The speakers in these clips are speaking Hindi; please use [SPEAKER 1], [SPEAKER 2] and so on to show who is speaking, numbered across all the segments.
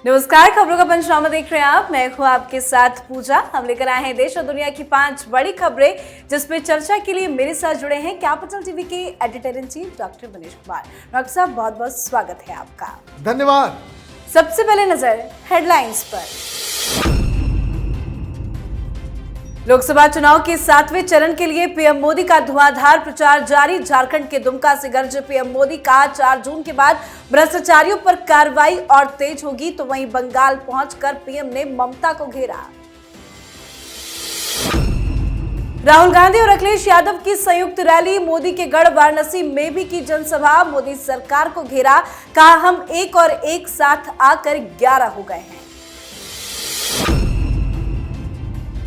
[SPEAKER 1] नमस्कार, खबरों का पंचनामा देख रहे हैं आप। मैं हूं आपके साथ पूजा। हम लेकर आए हैं देश और दुनिया की 5 बड़ी खबरें जिसमें चर्चा के लिए मेरे साथ जुड़े हैं कैपिटल टीवी के editor in chief doctor Manish Kumar. Doctor साहब, बहुत बहुत स्वागत है आपका।
[SPEAKER 2] धन्यवाद।
[SPEAKER 1] सबसे पहले नजर हेडलाइंस पर। लोकसभा चुनाव के 7वें चरण के लिए पीएम मोदी का धुआंधार प्रचार जारी। झारखंड के दुमका से गरजे पीएम मोदी का 4 जून के बाद भ्रष्टाचारियों पर कार्रवाई और तेज होगी, तो वहीं बंगाल पहुंचकर पीएम ने ममता को घेरा। राहुल गांधी और अखिलेश यादव की संयुक्त रैली। मोदी के गढ़ वाराणसी में भी की जनसभा। मोदी सरकार को घेरा, कहा हम एक और एक साथ आकर 11 हो गए हैं।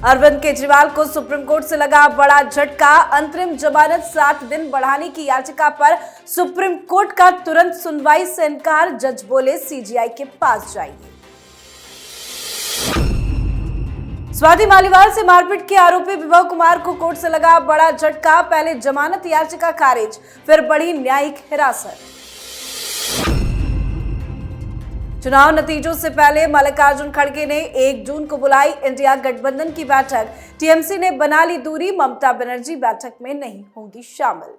[SPEAKER 1] अरविंद केजरीवाल को सुप्रीम कोर्ट से लगा बड़ा झटका। अंतरिम जमानत 7 दिन बढ़ाने की याचिका पर सुप्रीम कोर्ट का तुरंत सुनवाई से इनकार। जज बोले सीजीआई के पास जाइए। स्वाति मालीवाल से मारपीट के आरोपी विभव कुमार को कोर्ट से लगा बड़ा झटका। पहले जमानत याचिका खारिज, फिर बढ़ी न्यायिक हिरासत। चुनाव नतीजों से पहले मल्लिकार्जुन खड़गे ने 1 जून को बुलाई इंडिया गठबंधन की बैठक। टीएमसी ने बना ली दूरी। ममता बनर्जी बैठक में नहीं होंगी शामिल।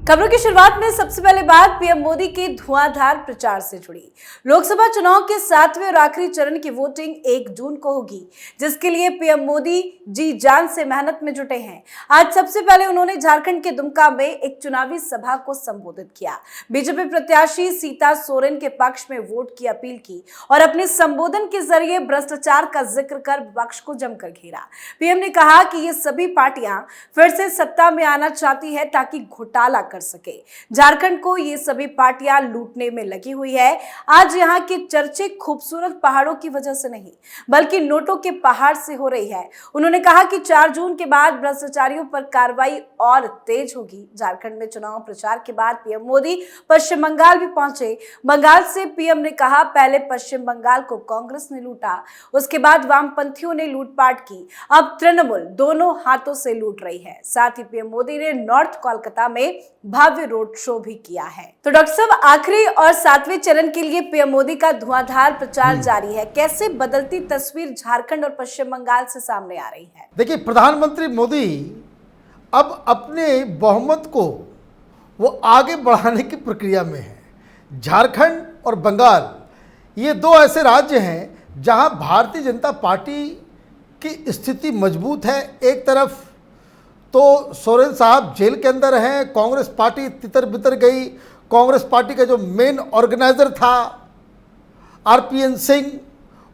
[SPEAKER 1] खबरों की शुरुआत में सबसे पहले बात पीएम मोदी के धुआंधार प्रचार से जुड़ी। लोकसभा चुनाव के 7वें और आखिरी चरण की वोटिंग 1 जून को होगी, जिसके लिए पीएम मोदी जी जान से मेहनत में जुटे हैं। आज सबसे पहले उन्होंने झारखंड के दुमका में एक चुनावी सभा को संबोधित किया। बीजेपी प्रत्याशी सीता सोरेन के पक्ष में वोट की अपील की और अपने संबोधन के जरिए भ्रष्टाचार का जिक्र कर विपक्ष को जमकर घेरा। पीएम ने कहा कि ये सभी पार्टियां फिर से सत्ता में आना चाहती है ताकि घोटाला कर सके। झारखंड को ये सभी पार्टियां लूटने में लगी हुई है। आज यहाँ के चर्चे खूबसूरत पहाड़ों की वजह से नहीं, बल्कि नोटों के पहाड़ से हो रही है। उन्होंने कहा कि 4 जून के बाद भ्रष्टाचारियों पर कार्रवाई और तेज होगी। झारखंड में चुनाव प्रचार के बाद पीएम मोदी पश्चिम बंगाल भी पहुंचे। बंगाल से पीएम ने कहा पहले पश्चिम बंगाल को कांग्रेस ने लूटा, उसके बाद वामपंथियों ने लूटपाट की, अब तृणमूल दोनों हाथों से लूट रही है। साथ ही पीएम मोदी ने नॉर्थ कोलकाता में भव्य रोड शो भी किया है। तो डॉक्टर साहब, आखिरी और 7वें चरण के लिए पीएम मोदी का धुआंधार प्रचार जारी है। कैसे बदलती तस्वीर झारखंड और पश्चिम बंगाल से सामने आ रही है?
[SPEAKER 2] देखिए, प्रधानमंत्री मोदी अब अपने बहुमत को वो आगे बढ़ाने की प्रक्रिया में है। झारखंड और बंगाल ये 2 ऐसे राज्य हैं जहां भारतीय जनता पार्टी की स्थिति मजबूत है। एक तरफ तो सोरेन साहब जेल के अंदर हैं, कांग्रेस पार्टी तितर बितर गई। कांग्रेस पार्टी का जो मेन ऑर्गेनाइजर था आरपीएन सिंह,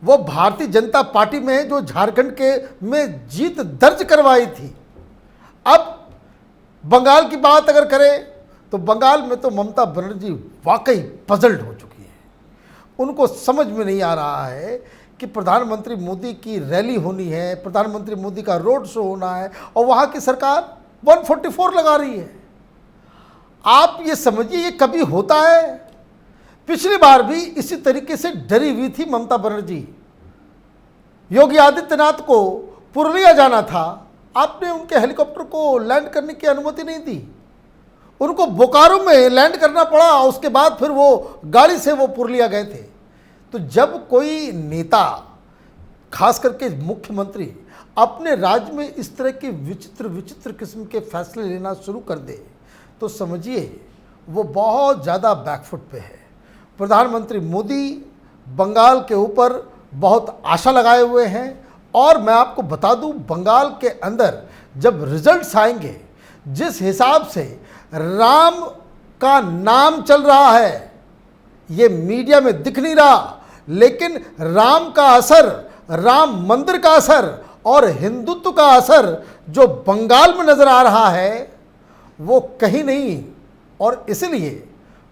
[SPEAKER 2] वो भारतीय जनता पार्टी में है, जो झारखंड के में जीत दर्ज करवाई थी। अब बंगाल की बात अगर करें तो बंगाल में तो ममता बनर्जी वाकई पजल्ड हो चुकी है। उनको समझ में नहीं आ रहा है कि प्रधानमंत्री मोदी की रैली होनी है, प्रधानमंत्री मोदी का रोड शो होना है, और वहाँ की सरकार 144 लगा रही है। आप ये समझिए, ये कभी होता है? पिछली बार भी इसी तरीके से डरी हुई थी ममता बनर्जी। योगी आदित्यनाथ को पुरुलिया जाना था, आपने उनके हेलीकॉप्टर को लैंड करने की अनुमति नहीं दी, उनको बोकारो में लैंड करना पड़ा। उसके बाद फिर वो गाड़ी से वो पुरुलिया गए थे। तो जब कोई नेता, खास करके मुख्यमंत्री, अपने राज्य में इस तरह के विचित्र किस्म के फैसले लेना शुरू कर दे, तो समझिए वो बहुत ज़्यादा बैकफुट पे है। प्रधानमंत्री मोदी बंगाल के ऊपर बहुत आशा लगाए हुए हैं, और मैं आपको बता दूं, बंगाल के अंदर जब रिजल्ट्स आएंगे, जिस हिसाब से राम का नाम चल रहा है, ये मीडिया में दिख नहीं रहा, लेकिन राम का असर, राम मंदिर का असर और हिंदुत्व का असर जो बंगाल में नजर आ रहा है, वो कहीं नहीं। और इसलिए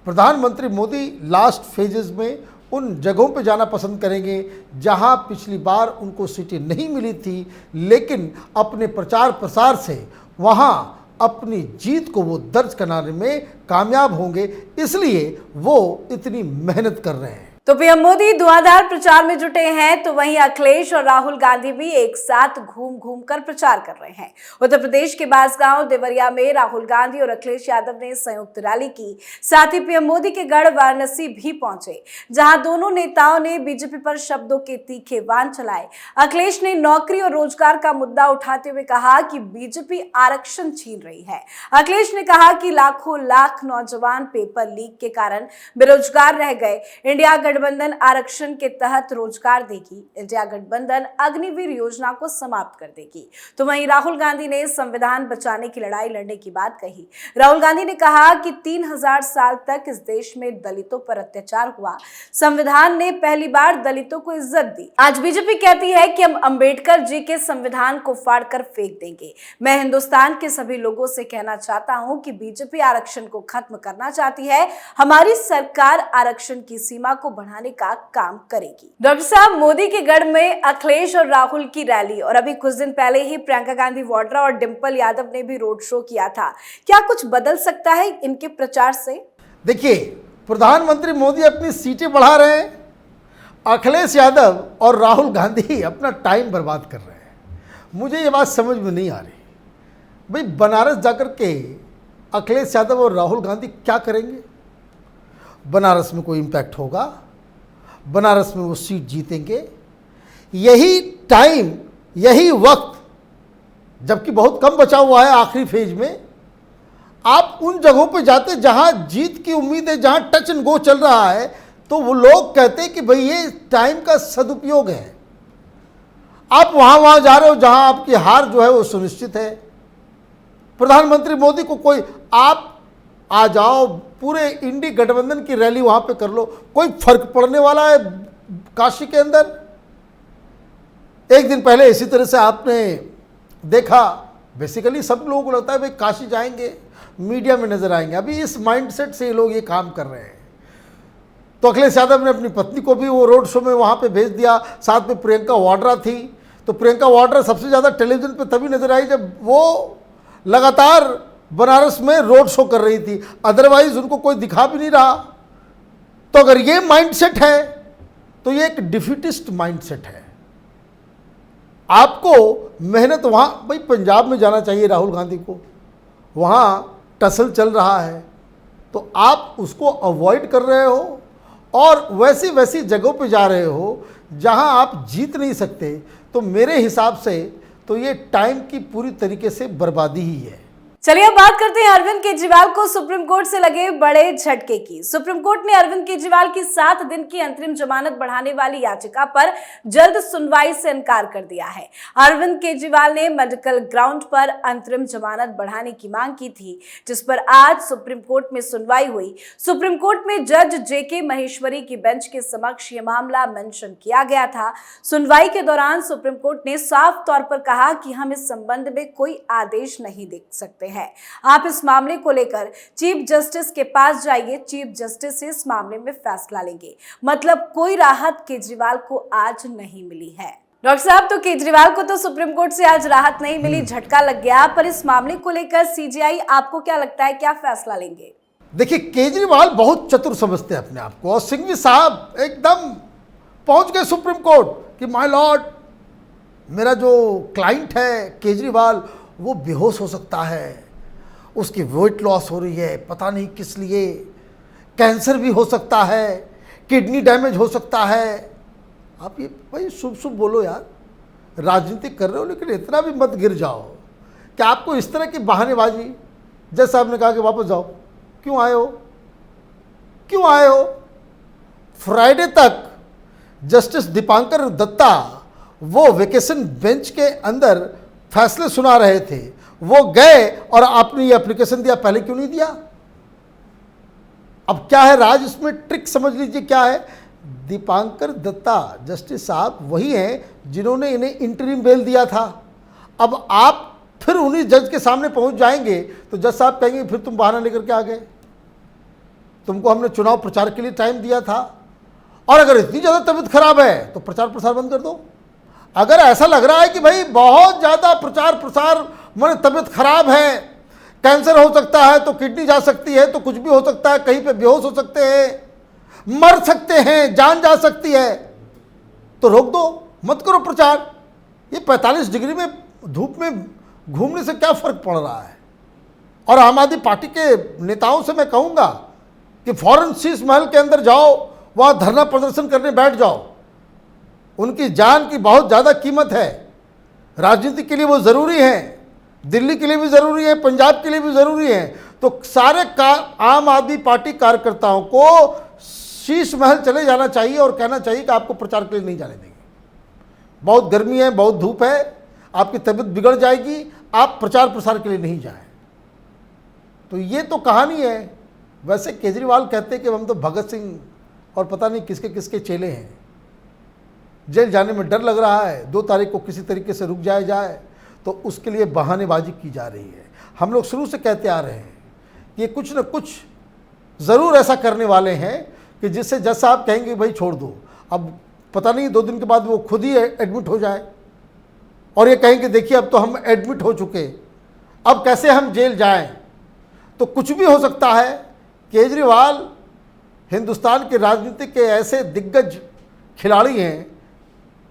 [SPEAKER 2] प्रधानमंत्री मोदी लास्ट फेजेस में उन जगहों पे जाना पसंद करेंगे जहां पिछली बार उनको सीटें नहीं मिली थी, लेकिन अपने प्रचार प्रसार से वहां अपनी जीत को वो दर्ज कराने में कामयाब होंगे। इसलिए वो इतनी मेहनत कर रहे हैं।
[SPEAKER 1] तो पीएम मोदी धुआंधार प्रचार में जुटे हैं, तो वहीं अखिलेश और राहुल गांधी भी एक साथ घूम घूम कर प्रचार कर रहे हैं। उत्तर प्रदेश के बांसगांव देवरिया में राहुल गांधी और अखिलेश यादव ने संयुक्त रैली की। साथ ही पीएम मोदी के गढ़ वाराणसी भी पहुंचे, जहां दोनों नेताओं ने बीजेपी पर शब्दों के तीखे वार चलाए। अखिलेश ने नौकरी और रोजगार का मुद्दा उठाते हुए कहा कि बीजेपी आरक्षण छीन रही है। अखिलेश ने कहा कि लाखों लाख नौजवान पेपर लीक के कारण बेरोजगार रह गए। इंडिया गठबंधन आरक्षण के तहत रोजगार देगी। इंडिया गठबंधन अग्निवीर योजना को समाप्त कर देगी। तो वहीं राहुल गांधी ने संविधान बचाने की लड़ाई लड़ने की बात कही। राहुल गांधी ने कहा कि 3000 साल तक इस देश में दलितों पर अत्याचार हुआ, संविधान ने पहली बार दलितों को इज्जत दी। आज बीजेपी कहती है कि हम अंबेडकर जी के संविधान को फाड़कर फेंक देंगे। मैं हिंदुस्तान के सभी लोगों से कहना चाहता हूं कि बीजेपी आरक्षण को खत्म करना चाहती है। हमारी सरकार आरक्षण की सीमा को बढ़ाने का काम करेगी। डॉक्टर साहब, मोदी के गढ़ में अखिलेश और राहुल की रैली, और अभी कुछ दिन पहले ही प्रियंका गांधी वाड्रा और डिंपल यादव ने भी रोड शो किया था। क्या कुछ बदल सकता है इनके प्रचार से?
[SPEAKER 2] देखिए, प्रधानमंत्री मोदी अपनी सीटें बढ़ा रहे हैं, अखिलेश यादव और राहुल गांधी अपना टाइम बर्बाद कर रहे हैं। मुझे ये बात समझ में नहीं आ रही, भाई बनारस जाकर के अखिलेश यादव और राहुल गांधी क्या करेंगे? बनारस में कोई इम्पैक्ट होगा? बनारस में वो सीट जीतेंगे? यही टाइम, यही वक्त, जबकि बहुत कम बचा हुआ है आखिरी फेज में, आप उन जगहों पे जाते जहां जीत की उम्मीद है, जहां टच एंड गो चल रहा है, तो वो लोग कहते हैं कि भाई ये टाइम का सदुपयोग है। आप वहां जा रहे हो जहां आपकी हार जो है वो सुनिश्चित है। प्रधानमंत्री मोदी को कोई, आप आ जाओ, पूरे इंडी गठबंधन की रैली वहां पे कर लो, कोई फर्क पड़ने वाला है काशी के अंदर? एक दिन पहले इसी तरह से आपने देखा, बेसिकली सब लोगों को लगता है भाई काशी जाएंगे, मीडिया में नजर आएंगे। अभी इस माइंडसेट से ये लोग ये काम कर रहे हैं। तो अखिलेश यादव ने अपनी पत्नी को भी वो रोड शो में वहां पे भेज दिया, साथ में प्रियंका वाड्रा थी। तो प्रियंका वाड्रा सबसे ज़्यादा टेलीविजन पे तभी नजर आई जब वो लगातार बनारस में रोड शो कर रही थी, अदरवाइज उनको कोई दिखा भी नहीं रहा। तो अगर ये माइंडसेट है तो ये एक डिफीटिस्ट माइंडसेट है। आपको मेहनत वहां, भाई पंजाब में जाना चाहिए राहुल गांधी को, वहां टसल चल रहा है, तो आप उसको अवॉइड कर रहे हो और वैसी वैसी जगहों पे जा रहे हो जहां आप जीत नहीं सकते। तो मेरे हिसाब से तो ये टाइम की पूरी तरीके से बर्बादी ही है।
[SPEAKER 1] चलिए अब बात करते हैं अरविंद केजरीवाल को सुप्रीम कोर्ट से लगे बड़े झटके की। सुप्रीम कोर्ट ने अरविंद केजरीवाल की 7 दिन की अंतरिम जमानत बढ़ाने वाली याचिका पर जल्द सुनवाई से इनकार कर दिया है। अरविंद केजरीवाल ने मेडिकल ग्राउंड पर अंतरिम जमानत बढ़ाने की मांग की थी, जिस पर आज सुप्रीम कोर्ट में सुनवाई हुई। सुप्रीम कोर्ट में जज जेके महेश्वरी की बेंच के समक्ष यह मामला मेंशन किया गया था। सुनवाई के दौरान सुप्रीम कोर्ट ने साफ तौर पर कहा कि हम इस संबंध में कोई आदेश नहीं दे सकते है। आप इस मामले को लेकर चीफ जस्टिस के पास जाइए, चीफ जस्टिस इस मामले में फैसला लेंगे। मतलब कोई राहत केजरीवाल को आज नहीं मिली है। डॉक्टर साहब, तो केजरीवाल को तो सुप्रीम कोर्ट से आज राहत नहीं मिली, झटका लग गया, पर इस मामले को लेकर सीजीआई आपको क्या लगता है, क्या फैसला लेंगे?
[SPEAKER 2] देखिए, केजरीवाल बहुत चतुर समझते हैं अपने आप को, और सिंघवी साहब एकदम पहुंच गए सुप्रीम कोर्ट कि माय लॉर्ड, मेरा जो क्लाइंट है केजरीवाल वो बेहोश हो सकता है, उसकी वेट लॉस हो रही है, पता नहीं किस लिए, कैंसर भी हो सकता है, किडनी डैमेज हो सकता है। आप ये भाई शुभ शुभ बोलो यार, राजनीति कर रहे हो, लेकिन इतना भी मत गिर जाओ कि आपको इस तरह की बहानेबाजी, जज साहब ने कहा कि वापस जाओ, क्यों आए हो, क्यों आए हो? फ्राइडे तक जस्टिस दीपांकर दत्ता वो वेकेशन बेंच के अंदर फैसले सुना रहे थे, वो गए और आपने ये एप्लीकेशन दिया, पहले क्यों नहीं दिया? अब क्या है राज इसमें, ट्रिक समझ लीजिए क्या है। दीपांकर दत्ता जस्टिस साहब वही हैं जिन्होंने इन्हें इंटरिम बेल दिया था। अब आप फिर उन्हीं जज के सामने पहुंच जाएंगे तो जज साहब कहेंगे फिर तुम बहाना लेकर के आ गए, तुमको हमने चुनाव प्रचार के लिए टाइम दिया था, और अगर इतनी ज़्यादा तबीयत खराब है तो प्रचार प्रसार बंद कर दो। अगर ऐसा लग रहा है कि भाई बहुत ज़्यादा प्रचार प्रसार, माने तबीयत खराब है, कैंसर हो सकता है, तो किडनी जा सकती है, तो कुछ भी हो सकता है, कहीं पे बेहोश हो सकते हैं, मर सकते हैं, जान जा सकती है, तो रोक दो, मत करो प्रचार। ये 45 डिग्री में धूप में घूमने से क्या फर्क पड़ रहा है। और आम आदमी पार्टी के नेताओं से मैं कहूंगा कि फौरन शीश महल के अंदर जाओ, वहां धरना प्रदर्शन करने बैठ जाओ। उनकी जान की बहुत ज़्यादा कीमत है, राजनीति के लिए वो ज़रूरी है, दिल्ली के लिए भी ज़रूरी है, पंजाब के लिए भी ज़रूरी है। तो सारे आम आदमी पार्टी कार्यकर्ताओं को शीश महल चले जाना चाहिए और कहना चाहिए कि आपको प्रचार के लिए नहीं जाने देंगे, बहुत गर्मी है, बहुत धूप है, आपकी तबीयत बिगड़ जाएगी, आप प्रचार प्रसार के लिए नहीं जाएं। तो ये तो कहानी है। वैसे केजरीवाल कहते हैं कि हम तो भगत सिंह और पता नहीं किसके किसके चेले हैं, जेल जाने में डर लग रहा है, 2 तारीख को किसी तरीके से रुक जाए तो उसके लिए बहानेबाजी की जा रही है। हम लोग शुरू से कहते आ रहे हैं कि ये कुछ न कुछ ज़रूर ऐसा करने वाले हैं कि जिससे जैसा आप कहेंगे भाई छोड़ दो, अब पता नहीं 2 दिन के बाद वो खुद ही एडमिट हो जाए और ये कहेंगे देखिए अब तो हम एडमिट हो चुके, अब कैसे हम जेल जाएं। तो कुछ भी हो सकता है। केजरीवाल हिंदुस्तान की राजनीति के ऐसे दिग्गज खिलाड़ी हैं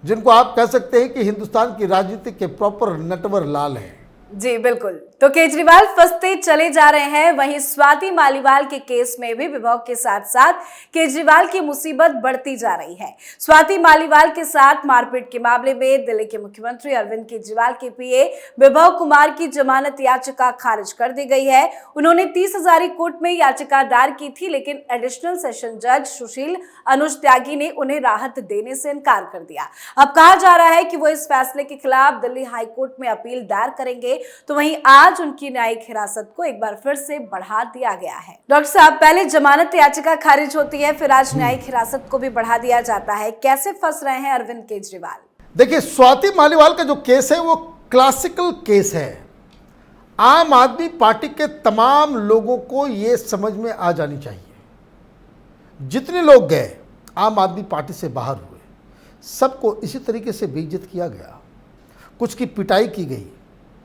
[SPEAKER 2] जिनको आप कह सकते हैं कि हिंदुस्तान की राजनीति के प्रॉपर नटवर लाल हैं।
[SPEAKER 1] जी बिल्कुल। तो केजरीवाल फंसते चले जा रहे हैं, वहीं स्वाति मालीवाल के केस में भी विभव के साथ साथ केजरीवाल की मुसीबत बढ़ती जा रही है। स्वाति मालीवाल के साथ मारपीट के मामले में दिल्ली के मुख्यमंत्री अरविंद केजरीवाल के पीए विभव कुमार की जमानत याचिका खारिज कर दी गई है। उन्होंने 30 हजारी कोर्ट में याचिका दायर की थी, लेकिन एडिशनल सेशन जज सुशील अनुज त्यागी ने उन्हें राहत देने से इनकार कर दिया। अब कहा जा रहा है कि वो इस फैसले के खिलाफ दिल्ली हाईकोर्ट में अपील दायर करेंगे। तो वहीं आज उनकी न्यायिक हिरासत को एक बार फिर से बढ़ा दिया गया है। डॉक्टर साहब, पहले जमानत याचिका खारिज होती है, फिर आज न्यायिक हिरासत को भी बढ़ा दिया जाता है, कैसे फंस रहे हैं अरविंद केजरीवाल?
[SPEAKER 2] देखिए, स्वाति मालीवाल का जो केस है वो क्लासिकल केस है। आम आदमी पार्टी के तमाम लोगों को ये समझ में आ जानी चाहिए, जितने लोग गए आम आदमी पार्टी से बाहर हुए, सबको इसी तरीके से बेइज्जत किया गया, कुछ की पिटाई की गई।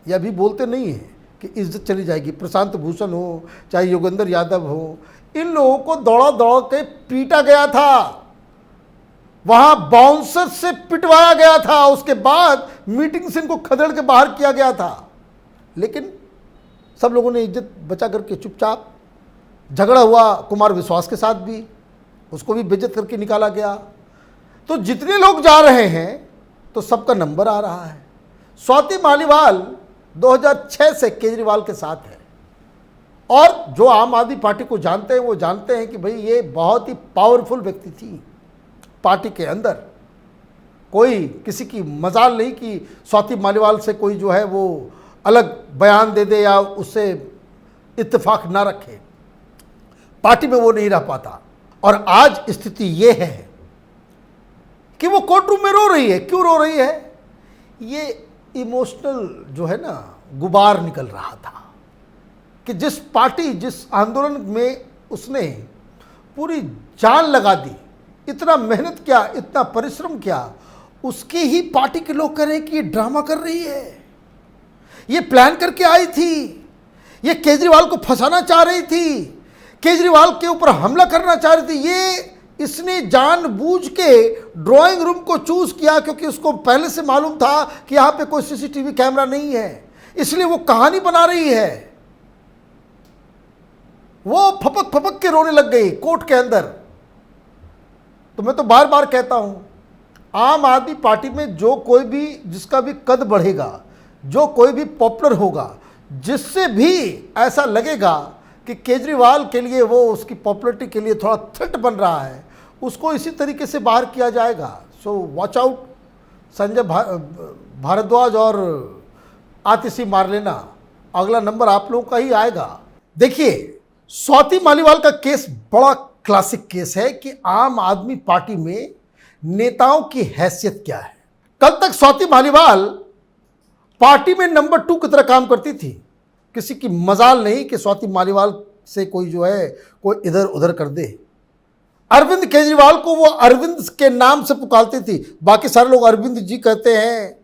[SPEAKER 2] ये अभी बोलते नहीं हैं कि इज्जत चली जाएगी। प्रशांत भूषण हो, चाहे योगेंद्र यादव हो, इन लोगों को दौड़ा दौड़ा के पीटा गया था, वहां बाउंसर से पिटवाया गया था, उसके बाद मीटिंग से इनको खदेड़ के बाहर किया गया था। लेकिन सब लोगों ने इज्जत बचा करके चुपचाप, झगड़ा हुआ कुमार विश्वास के साथ भी, उसको भी बेइज्जत करके निकाला गया। तो जितने लोग जा रहे हैं तो सबका नंबर आ रहा है। स्वाति मालीवाल 2006 से केजरीवाल के साथ है, और जो आम आदमी पार्टी को जानते हैं वो जानते हैं कि भाई ये बहुत ही पावरफुल व्यक्ति थी पार्टी के अंदर। कोई किसी की मजाल नहीं कि स्वाति मालीवाल से कोई जो है वो अलग बयान दे दे या उससे इत्तेफाक ना रखे, पार्टी में वो नहीं रह पाता। और आज स्थिति ये है कि वो कोर्ट रूम में रो रही है। क्यों रो रही है? ये इमोशनल जो है ना गुबार निकल रहा था कि जिस पार्टी, जिस आंदोलन में उसने पूरी जान लगा दी, इतना मेहनत किया, इतना परिश्रम किया, उसकी ही पार्टी के लोग कह रहे हैं कि ये ड्रामा कर रही है, ये प्लान करके आई थी, ये केजरीवाल को फंसाना चाह रही थी, केजरीवाल के ऊपर हमला करना चाह रही थी। ये इसने जानबूझ के ड्राइंग रूम को चूज किया क्योंकि उसको पहले से मालूम था कि यहाँ पे कोई सीसीटीवी कैमरा नहीं है, इसलिए वो कहानी बना रही है। वो फपक फपक के रोने लग गई कोर्ट के अंदर। तो मैं तो बार बार कहता हूं, आम आदमी पार्टी में जो कोई भी, जिसका भी कद बढ़ेगा, जो कोई भी पॉपुलर होगा, जिससे भी ऐसा लगेगा कि केजरीवाल के लिए वो उसकी पॉपुलरिटी के लिए थोड़ा थ्रेट बन रहा है, उसको इसी तरीके से बाहर किया जाएगा। So watch out, Sanjay Bhardwaj और आतिशी मार लेना, अगला नंबर आप लोगों का ही आएगा। देखिए, स्वाति मालीवाल का केस बड़ा क्लासिक केस है कि आम आदमी पार्टी में नेताओं की हैसियत क्या है। कल तक स्वाति मालीवाल पार्टी में नंबर 2 की तरह काम करती थी। किसी की मजाल नहीं कि स्वाति मालीवाल से कोई जो है कोई इधर उधर कर दे। अरविंद केजरीवाल को वो अरविंद के नाम से पुकारती थी, बाकी सारे लोग अरविंद जी कहते हैं,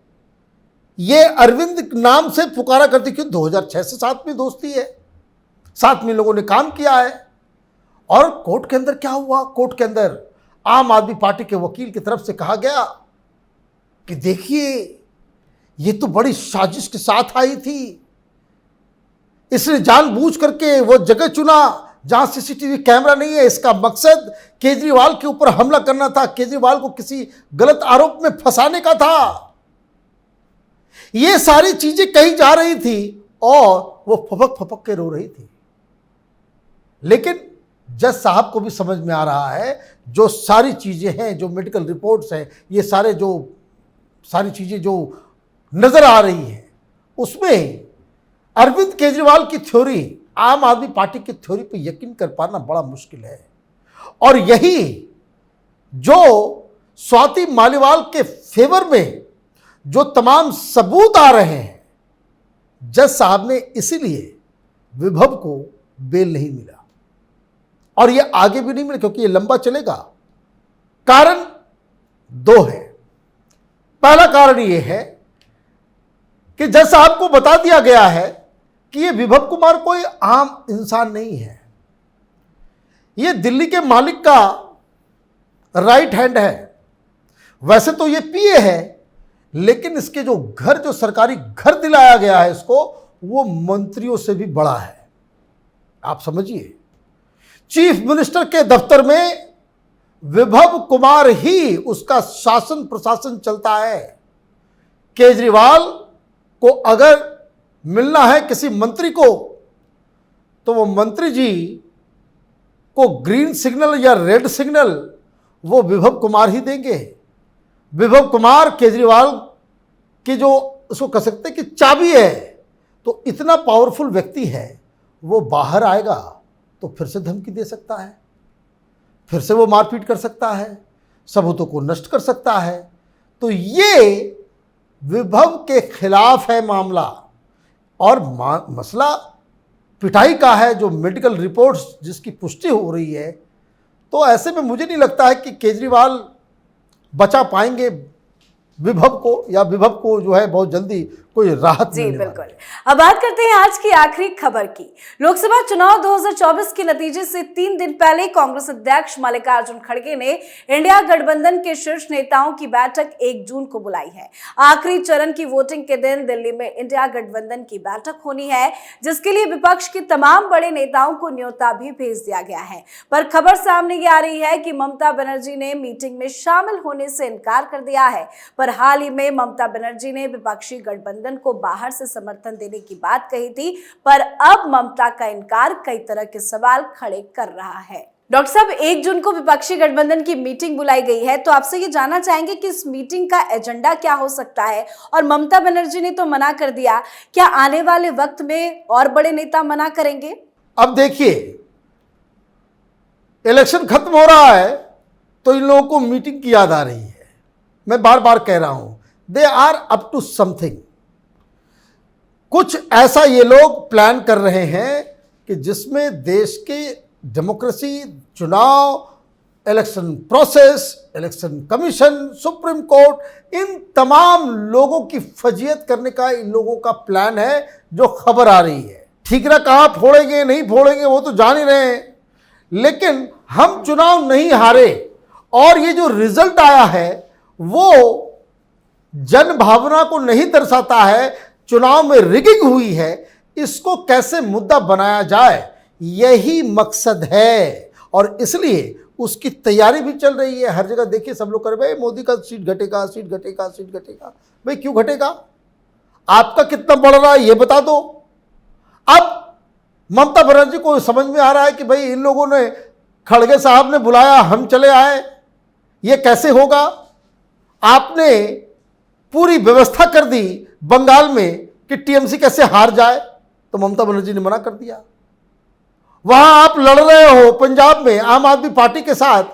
[SPEAKER 2] ये अरविंद नाम से पुकारा करती। क्यों? 2006 से साथ में दोस्ती है, साथ में लोगों ने काम किया है, और कोर्ट के अंदर क्या हुआ? कोर्ट के अंदर आम आदमी पार्टी के वकील की तरफ से कहा गया कि देखिए ये तो बड़ी साजिश के साथ आई थी, इसने जानबूझ करके वो जगह चुना जहां सीसीटीवी कैमरा नहीं है। इसका मकसद केजरीवाल के ऊपर हमला करना था, केजरीवाल को किसी गलत आरोप में फंसाने का था। ये सारी चीजें कही जा रही थी और वो फपक फपक के रो रही थी। लेकिन जज साहब को भी समझ में आ रहा है जो सारी चीजें हैं, जो मेडिकल रिपोर्ट्स हैं, ये सारी चीजें जो नजर आ रही हैं, उसमें अरविंद केजरीवाल की थ्योरी, आम आदमी पार्टी की थ्योरी पे यकीन कर पाना बड़ा मुश्किल है। और यही जो स्वाति मालीवाल के फेवर में जो तमाम सबूत आ रहे हैं, जज साहब ने इसीलिए विभव को बेल नहीं मिला और ये आगे भी नहीं मिला क्योंकि ये लंबा चलेगा। कारण दो है। पहला कारण ये है कि जज साहब को बता दिया गया है कि ये विभव कुमार कोई आम इंसान नहीं है, ये दिल्ली के मालिक का राइट हैंड है। वैसे तो ये पीए है, लेकिन इसके जो सरकारी घर दिलाया गया है इसको, वो मंत्रियों से भी बड़ा है। आप समझिए, चीफ मिनिस्टर के दफ्तर में विभव कुमार ही उसका शासन प्रशासन चलता है। केजरीवाल को अगर मिलना है किसी मंत्री को, तो वो मंत्री जी को ग्रीन सिग्नल या रेड सिग्नल वो विभव कुमार ही देंगे। विभव कुमार केजरीवाल की जो उसको कह सकते हैं कि चाबी है, तो इतना पावरफुल व्यक्ति है, वो बाहर आएगा तो फिर से धमकी दे सकता है, फिर से वो मारपीट कर सकता है, सबूतों को नष्ट कर सकता है। तो ये विभव के खिलाफ है मामला और मसला पिटाई का है, जो मेडिकल रिपोर्ट्स जिसकी पुष्टि हो रही है। तो ऐसे में मुझे नहीं लगता है कि केजरीवाल बचा पाएंगे विभव को, या विभव को जो है बहुत जल्दी कोई राहत
[SPEAKER 1] जी
[SPEAKER 2] मिलने वाली
[SPEAKER 1] बिल्कुल। अब बात करते हैं आज की आखिरी खबर की। लोकसभा चुनाव 2024 के नतीजे से 3 दिन पहले कांग्रेस अध्यक्ष मल्लिकार्जुन खड़गे ने इंडिया गठबंधन के शीर्ष नेताओं की बैठक 1 जून को बुलाई है। आखिरी चरण की वोटिंग के दिन दिल्ली में इंडिया गठबंधन की बैठक होनी है, जिसके लिए विपक्ष के तमाम बड़े नेताओं को न्योता भी भेज दिया गया है। पर खबर सामने ये आ रही है कि ममता बनर्जी ने मीटिंग में शामिल होने से इनकार कर दिया है। पर हाल ही में ममता बनर्जी ने विपक्षी गठबंधन को बाहर से समर्थन देने की बात कही थी, पर अब ममता का इनकार कई तरह के सवाल खड़े कर रहा है। डॉक्टर साहब, 1 जून को विपक्षी गठबंधन की मीटिंग बुलाई गई है, तो आपसे ये जानना चाहेंगे कि इस मीटिंग का एजेंडा क्या हो सकता है। और ममता बनर्जी ने तो मना कर दिया, क्या आने वाले वक्त में और बड़े नेता मना करेंगे?
[SPEAKER 2] अब देखिए, इलेक्शन खत्म हो रहा है तो इन लोगों को मीटिंग की याद आ रही है। मैं बार बार कह रहा हूं, they are up to something. कुछ ऐसा ये लोग प्लान कर रहे हैं कि जिसमें देश की डेमोक्रेसी, चुनाव, election process, election commission, supreme court, इन तमाम लोगों की फजीयत करने का इन लोगों का प्लान है, जो खबर आ रही है। ठीकरा कहाँ फोड़ेंगे नहीं फोड़ेंगे वो तो जान ही रहे हैं, लेकिन हम चुनाव नहीं हारे और ये जो रिजल्ट आया है वो जन भावना को नहीं दर्शाता है, चुनाव में रिगिंग हुई है, इसको कैसे मुद्दा बनाया जाए, यही मकसद है। और इसलिए उसकी तैयारी भी चल रही है। हर जगह देखिए सब लोग कर रहे हैं मोदी का सीट घटेगा, सीट घटेगा, सीट घटेगा। भाई क्यों घटेगा? आपका कितना बढ़ रहा है ये बता दो। अब ममता बनर्जी को समझ में आ रहा है कि भाई इन लोगों ने, खड़गे साहब ने बुलाया, हम चले आए, ये कैसे होगा। आपने पूरी व्यवस्था कर दी बंगाल में कि टीएमसी कैसे हार जाए, तो ममता बनर्जी ने मना कर दिया। वहां आप लड़ रहे हो पंजाब में आम आदमी पार्टी के साथ,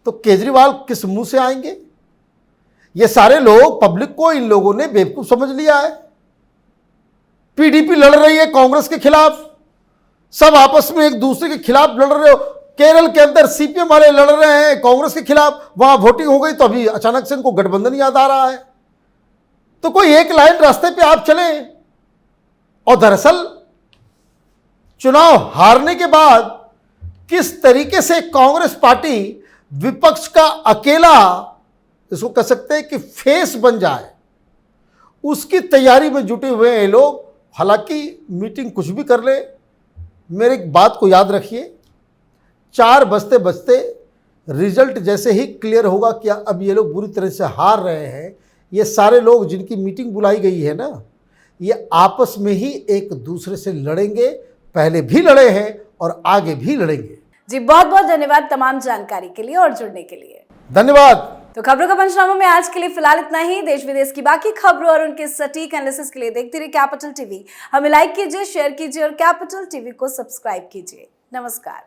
[SPEAKER 2] तो केजरीवाल किस मुंह से आएंगे? ये सारे लोग, पब्लिक को इन लोगों ने बेवकूफ समझ लिया है। पीडीपी लड़ रही है कांग्रेस के खिलाफ, सब आपस में एक दूसरे के खिलाफ लड़ रहे हो। केरल के अंदर सीपीएम वाले लड़ रहे हैं कांग्रेस के खिलाफ, वहां वोटिंग हो गई तो अभी अचानक से इनको गठबंधन याद आ रहा है। तो कोई एक लाइन रास्ते पे आप चले। और दरअसल चुनाव हारने के बाद किस तरीके से कांग्रेस पार्टी विपक्ष का अकेला, इसको कह सकते हैं कि फेस बन जाए, उसकी तैयारी में जुटे हुए हैं ये लोग। हालांकि मीटिंग कुछ भी कर ले, मेरे एक बात को याद रखिए, 4 बजते बजते रिजल्ट जैसे ही क्लियर होगा कि अब ये लोग बुरी तरह से हार रहे हैं, ये सारे लोग जिनकी मीटिंग बुलाई गई है ना, ये आपस में ही एक दूसरे से लड़ेंगे, पहले भी लड़े हैं और आगे भी लड़ेंगे।
[SPEAKER 1] जी बहुत बहुत धन्यवाद तमाम जानकारी के लिए और जुड़ने के लिए।
[SPEAKER 2] धन्यवाद।
[SPEAKER 1] तो खबरों का पंचनामा में आज के लिए फिलहाल इतना ही। देश विदेश की बाकी खबरों और उनके सटीक एनालिसिस के लिए देखते रहिए कैपिटल टीवी। हमें लाइक कीजिए, शेयर कीजिए और कैपिटल टीवी को सब्सक्राइब कीजिए। नमस्कार।